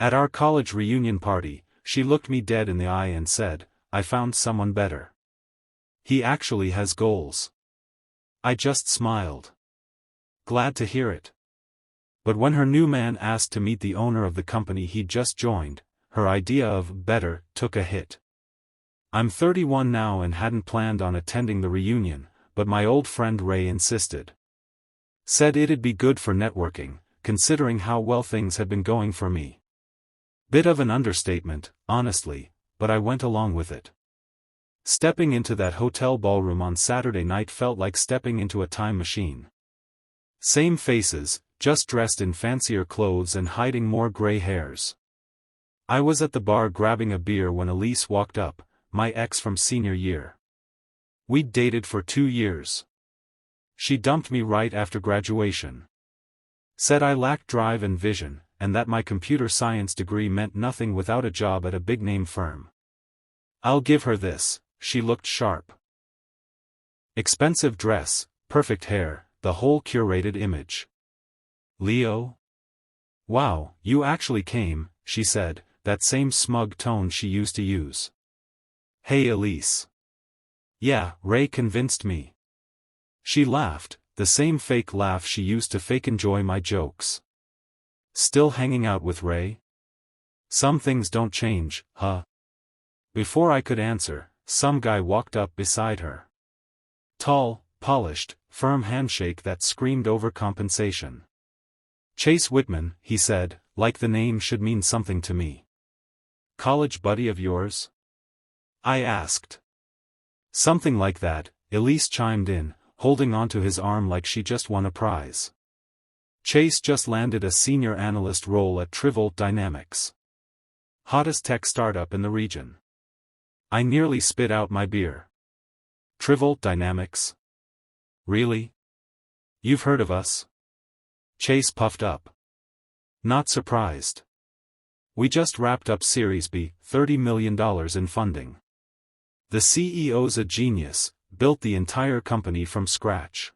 At our college reunion party, she looked me dead in the eye and said, "I found someone better. He actually has goals." I just smiled. Glad to hear it. But when her new man asked to meet the owner of the company he'd just joined, her idea of better took a hit. I'm 31 now and hadn't planned on attending the reunion, but my old friend Ray insisted. Said it'd be good for networking, considering how well things had been going for me. Bit of an understatement, honestly, but I went along with it. Stepping into that hotel ballroom on Saturday night felt like stepping into a time machine. Same faces, just dressed in fancier clothes and hiding more gray hairs. I was at the bar grabbing a beer when Elise walked up, my ex from senior year. We'd dated for 2 years. She dumped me right after graduation. Said I lacked drive and vision, and that my computer science degree meant nothing without a job at a big-name firm. I'll give her this, she looked sharp. Expensive dress, perfect hair, the whole curated image. Leo? Wow, you actually came, she said, that same smug tone she used to use. Hey Elise. Yeah, Ray convinced me. She laughed, the same fake laugh she used to fake enjoy my jokes. Still hanging out with Ray? Some things don't change, huh? Before I could answer, some guy walked up beside her. Tall, polished, firm handshake that screamed overcompensation. Chase Whitman, he said, like the name should mean something to me. College buddy of yours? I asked. Something like that, Elise chimed in, holding onto his arm like she just won a prize. Chase just landed a senior analyst role at Trivolt Dynamics. Hottest tech startup in the region. I nearly spit out my beer. Trivolt Dynamics? Really? You've heard of us? Chase puffed up. Not surprised. We just wrapped up Series B, $30 million in funding. The CEO's a genius, built the entire company from scratch.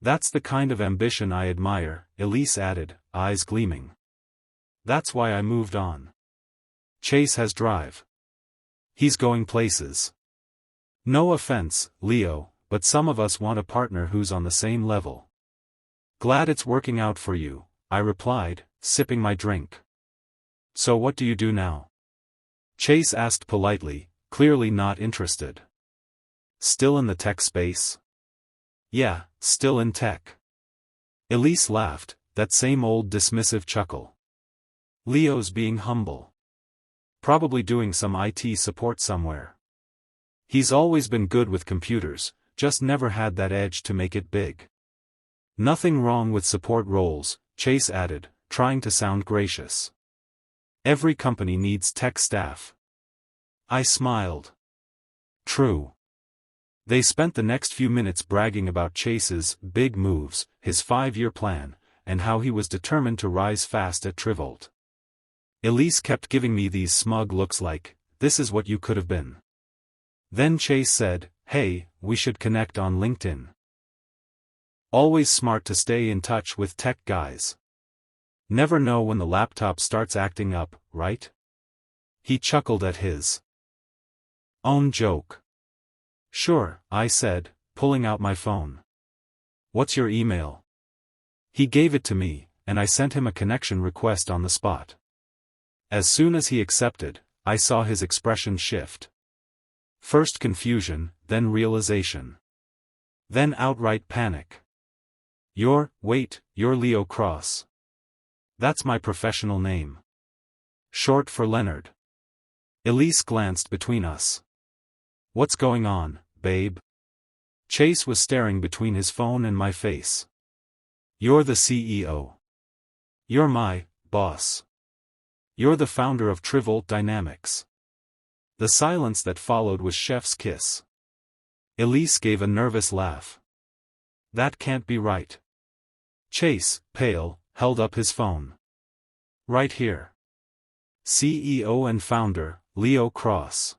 That's the kind of ambition I admire, Elise added, eyes gleaming. That's why I moved on. Chase has drive. He's going places. No offense, Leo, but some of us want a partner who's on the same level. Glad it's working out for you, I replied, sipping my drink. So what do you do now? Chase asked politely, clearly not interested. Still in the tech space? Yeah, still in tech. Elise laughed, that same old dismissive chuckle. Leo's being humble. Probably doing some IT support somewhere. He's always been good with computers, just never had that edge to make it big. Nothing wrong with support roles, Chase added, trying to sound gracious. Every company needs tech staff. I smiled. True. They spent the next few minutes bragging about Chase's big moves, his 5-year plan, and how he was determined to rise fast at Trivolt. Elise kept giving me these smug looks like, this is what you could have been. Then Chase said, hey, we should connect on LinkedIn. Always smart to stay in touch with tech guys. Never know when the laptop starts acting up, right? He chuckled at his own joke. Sure, I said, pulling out my phone. What's your email? He gave it to me, and I sent him a connection request on the spot. As soon as he accepted, I saw his expression shift. First confusion, then realization. Then outright panic. You're Leo Cross. That's my professional name. Short for Leonard. Elise glanced between us. What's going on, babe? Chase was staring between his phone and my face. You're the CEO. You're my boss. You're the founder of Trivolt Dynamics. The silence that followed was chef's kiss. Elise gave a nervous laugh. That can't be right. Chase, pale, held up his phone. Right here. CEO and founder, Leo Cross.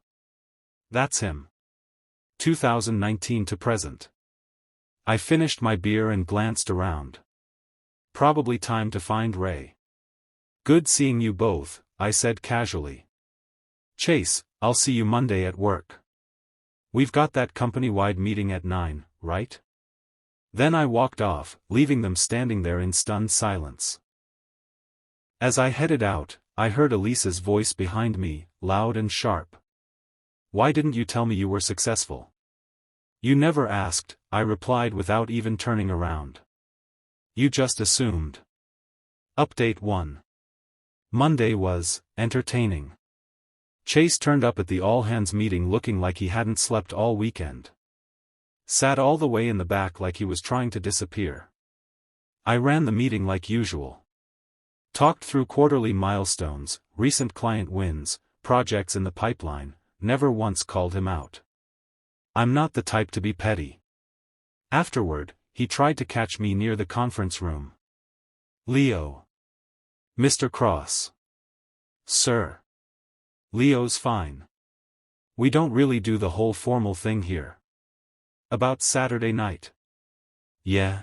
That's him. 2019 to present. I finished my beer and glanced around. Probably time to find Ray. Good seeing you both, I said casually. Chase, I'll see you Monday at work. We've got that company-wide meeting at 9, right? Then I walked off, leaving them standing there in stunned silence. As I headed out, I heard Elise's voice behind me, loud and sharp. Why didn't you tell me you were successful? You never asked, I replied without even turning around. You just assumed. Update 1. Monday was entertaining. Chase turned up at the all-hands meeting looking like he hadn't slept all weekend. Sat all the way in the back like he was trying to disappear. I ran the meeting like usual. Talked through quarterly milestones, recent client wins, projects in the pipeline, never once called him out. I'm not the type to be petty. Afterward, he tried to catch me near the conference room. Leo. Mr. Cross. Sir. Leo's fine. We don't really do the whole formal thing here. About Saturday night. Yeah.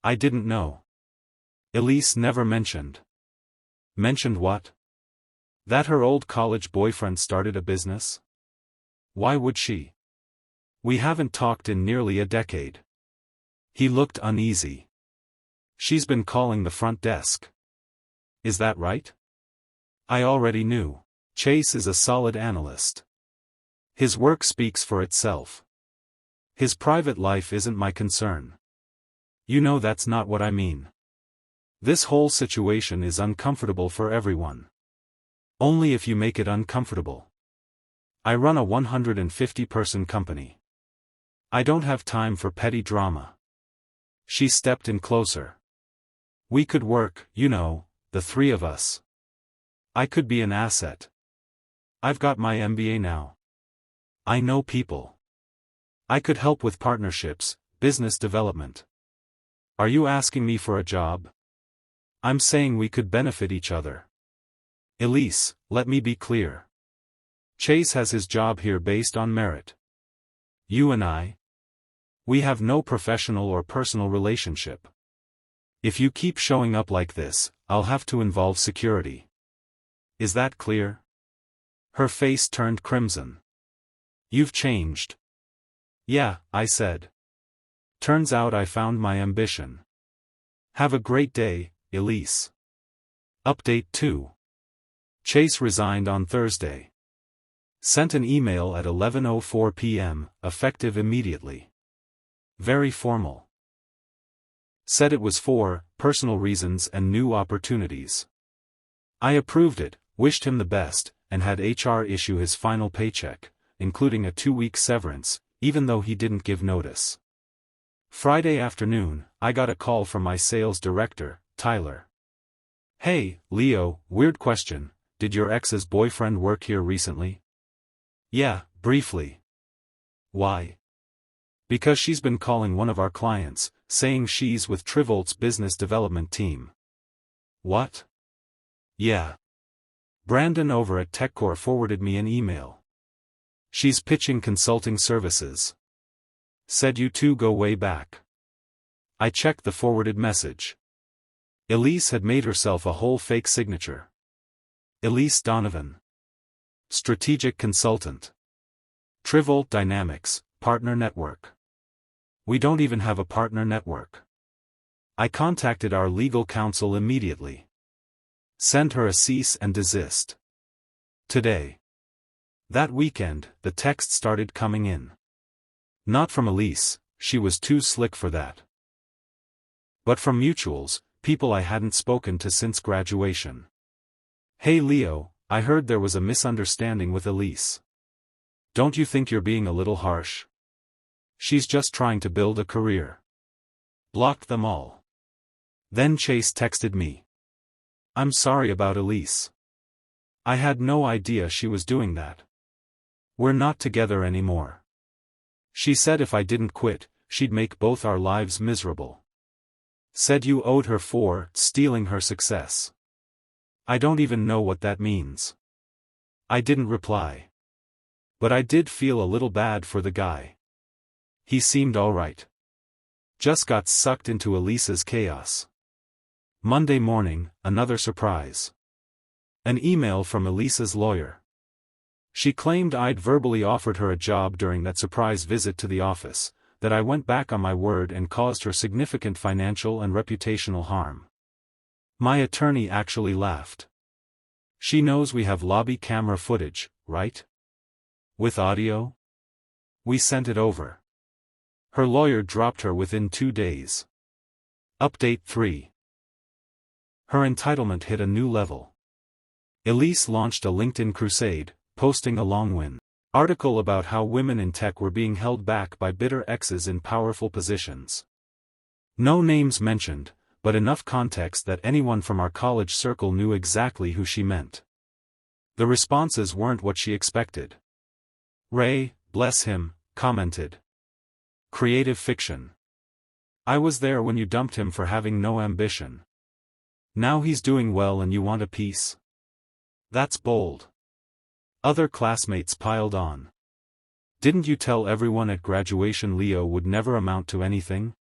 I didn't know. Elise never mentioned. Mentioned what? That her old college boyfriend started a business? Why would she? We haven't talked in nearly a decade. He looked uneasy. She's been calling the front desk. Is that right? I already knew. Chase is a solid analyst. His work speaks for itself. His private life isn't my concern. You know that's not what I mean. This whole situation is uncomfortable for everyone. Only if you make it uncomfortable. I run a 150-person company. I don't have time for petty drama. She stepped in closer. We could work, you know, the three of us. I could be an asset. I've got my MBA now. I know people. I could help with partnerships, business development. Are you asking me for a job? I'm saying we could benefit each other. Elise, let me be clear. Chase has his job here based on merit. You and I? We have no professional or personal relationship. If you keep showing up like this, I'll have to involve security. Is that clear? Her face turned crimson. You've changed. Yeah, I said. Turns out I found my ambition. Have a great day, Elise. Update 2. Chase resigned on Thursday. Sent an email at 11:04 p.m., effective immediately. Very formal. Said it was for personal reasons and new opportunities. I approved it, wished him the best, and had HR issue his final paycheck, including a 2-week severance, even though he didn't give notice. Friday afternoon, I got a call from my sales director, Tyler. Hey, Leo, weird question, did your ex's boyfriend work here recently? Yeah, briefly. Why? Because she's been calling one of our clients, saying she's with Trivolt's business development team. What? Yeah. Brandon over at TechCore forwarded me an email. She's pitching consulting services. Said you two go way back. I checked the forwarded message. Elise had made herself a whole fake signature. Elise Donovan. Strategic Consultant. Trivolt Dynamics, Partner Network. We don't even have a partner network. I contacted our legal counsel immediately. Send her a cease and desist. Today. That weekend, the text started coming in. Not from Elise, she was too slick for that. But from mutuals, people I hadn't spoken to since graduation. Hey Leo, I heard there was a misunderstanding with Elise. Don't you think you're being a little harsh? She's just trying to build a career. Blocked them all. Then Chase texted me. I'm sorry about Elise. I had no idea she was doing that. We're not together anymore. She said if I didn't quit, she'd make both our lives miserable. Said you owed her for stealing her success. I don't even know what that means. I didn't reply. But I did feel a little bad for the guy. He seemed alright. Just got sucked into Elise's chaos. Monday morning, another surprise. An email from Elisa's lawyer. She claimed I'd verbally offered her a job during that surprise visit to the office, that I went back on my word and caused her significant financial and reputational harm. My attorney actually laughed. She knows we have lobby camera footage, right? With audio? We sent it over. Her lawyer dropped her within 2 days. Update 3. Her entitlement hit a new level. Elise launched a LinkedIn crusade, posting a long article about how women in tech were being held back by bitter exes in powerful positions. No names mentioned, but enough context that anyone from our college circle knew exactly who she meant. The responses weren't what she expected. Ray, bless him, commented. Creative fiction. I was there when you dumped him for having no ambition. Now he's doing well and you want a piece? That's bold. Other classmates piled on. Didn't you tell everyone at graduation Leo would never amount to anything?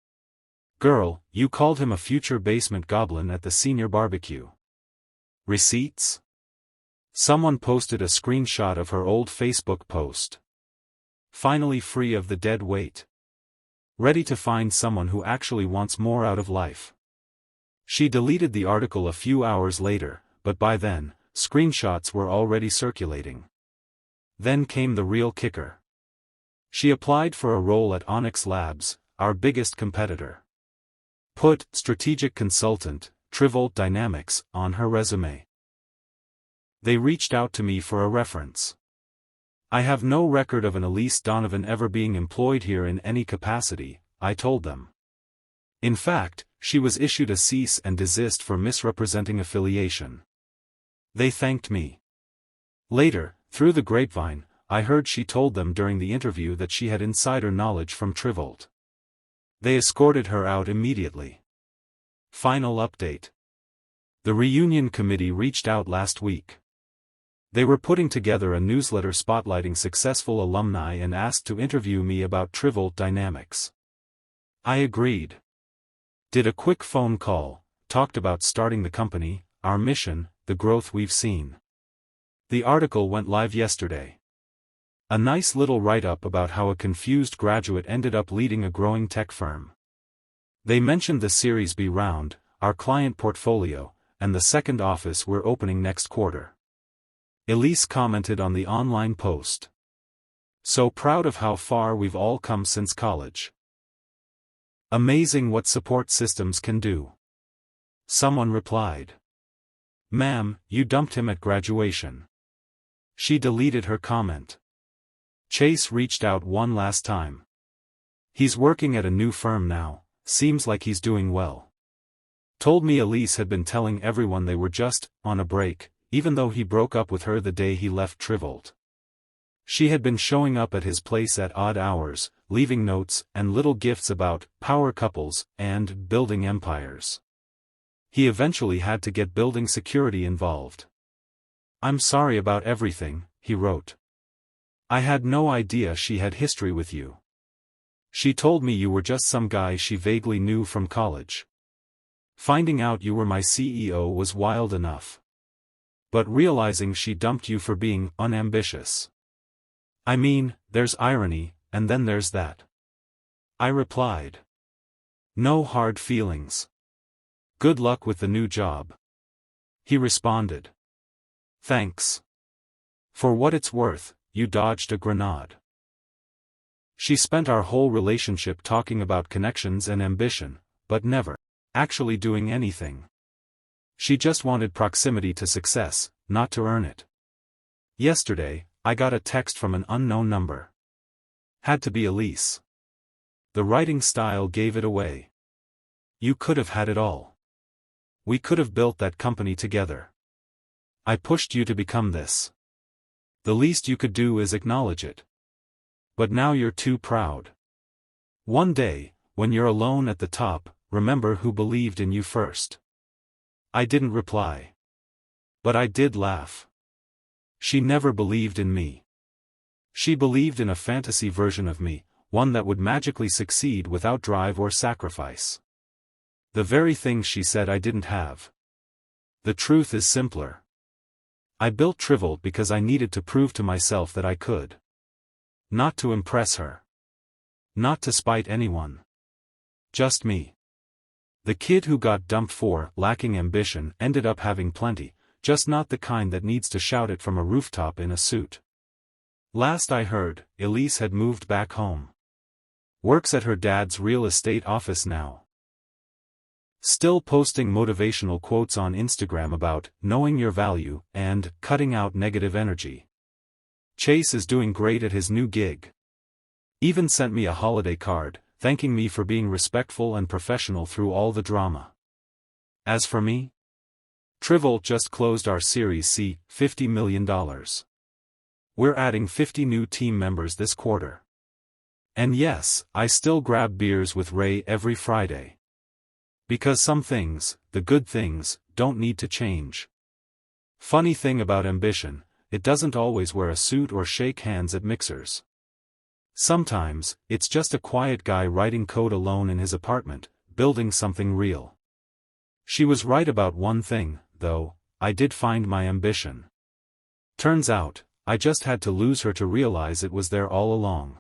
Girl, you called him a future basement goblin at the senior barbecue. Receipts? Someone posted a screenshot of her old Facebook post. Finally free of the dead weight. Ready to find someone who actually wants more out of life. She deleted the article a few hours later, but by then, screenshots were already circulating. Then came the real kicker. She applied for a role at Onyx Labs, our biggest competitor. Put strategic consultant, Trivolt Dynamics, on her resume. They reached out to me for a reference. I have no record of an Elise Donovan ever being employed here in any capacity, I told them. In fact, she was issued a cease and desist for misrepresenting affiliation. They thanked me. Later, through the grapevine, I heard she told them during the interview that she had insider knowledge from Trivolt. They escorted her out immediately. Final update. The reunion committee reached out last week. They were putting together a newsletter spotlighting successful alumni and asked to interview me about Trivolt Dynamics. I agreed. Did a quick phone call, talked about starting the company, our mission, the growth we've seen. The article went live yesterday. A nice little write-up about how a confused graduate ended up leading a growing tech firm. They mentioned the Series B round, our client portfolio, and the second office we're opening next quarter. Elise commented on the online post. So proud of how far we've all come since college. Amazing what support systems can do. Someone replied. Ma'am, you dumped him at graduation. She deleted her comment. Chase reached out one last time. He's working at a new firm now, seems like he's doing well. Told me Elise had been telling everyone they were just on a break, even though he broke up with her the day he left Trivolt. She had been showing up at his place at odd hours, leaving notes and little gifts about power couples and building empires. He eventually had to get building security involved. I'm sorry about everything, he wrote. I had no idea she had history with you. She told me you were just some guy she vaguely knew from college. Finding out you were my CEO was wild enough. But realizing she dumped you for being unambitious. I mean, there's irony, and then there's that. I replied. No hard feelings. Good luck with the new job. He responded. Thanks. For what it's worth, you dodged a grenade. She spent our whole relationship talking about connections and ambition, but never actually doing anything. She just wanted proximity to success, not to earn it. Yesterday, I got a text from an unknown number. Had to be Elise. The writing style gave it away. You could have had it all. We could have built that company together. I pushed you to become this. The least you could do is acknowledge it. But now you're too proud. One day, when you're alone at the top, remember who believed in you first. I didn't reply. But I did laugh. She never believed in me. She believed in a fantasy version of me, one that would magically succeed without drive or sacrifice. The very things she said I didn't have. The truth is simpler. I built Trivial because I needed to prove to myself that I could. Not to impress her. Not to spite anyone. Just me. The kid who got dumped for lacking ambition ended up having plenty, just not the kind that needs to shout it from a rooftop in a suit. Last I heard, Elise had moved back home. Works at her dad's real estate office now. Still posting motivational quotes on Instagram about knowing your value and cutting out negative energy. Chase is doing great at his new gig. Even sent me a holiday card, thanking me for being respectful and professional through all the drama. As for me, Trivial just closed our Series C, $50 million. We're adding 50 new team members this quarter. And yes, I still grab beers with Ray every Friday. Because some things, the good things, don't need to change. Funny thing about ambition, it doesn't always wear a suit or shake hands at mixers. Sometimes, it's just a quiet guy writing code alone in his apartment, building something real. She was right about one thing, though, I did find my ambition. Turns out, I just had to lose her to realize it was there all along.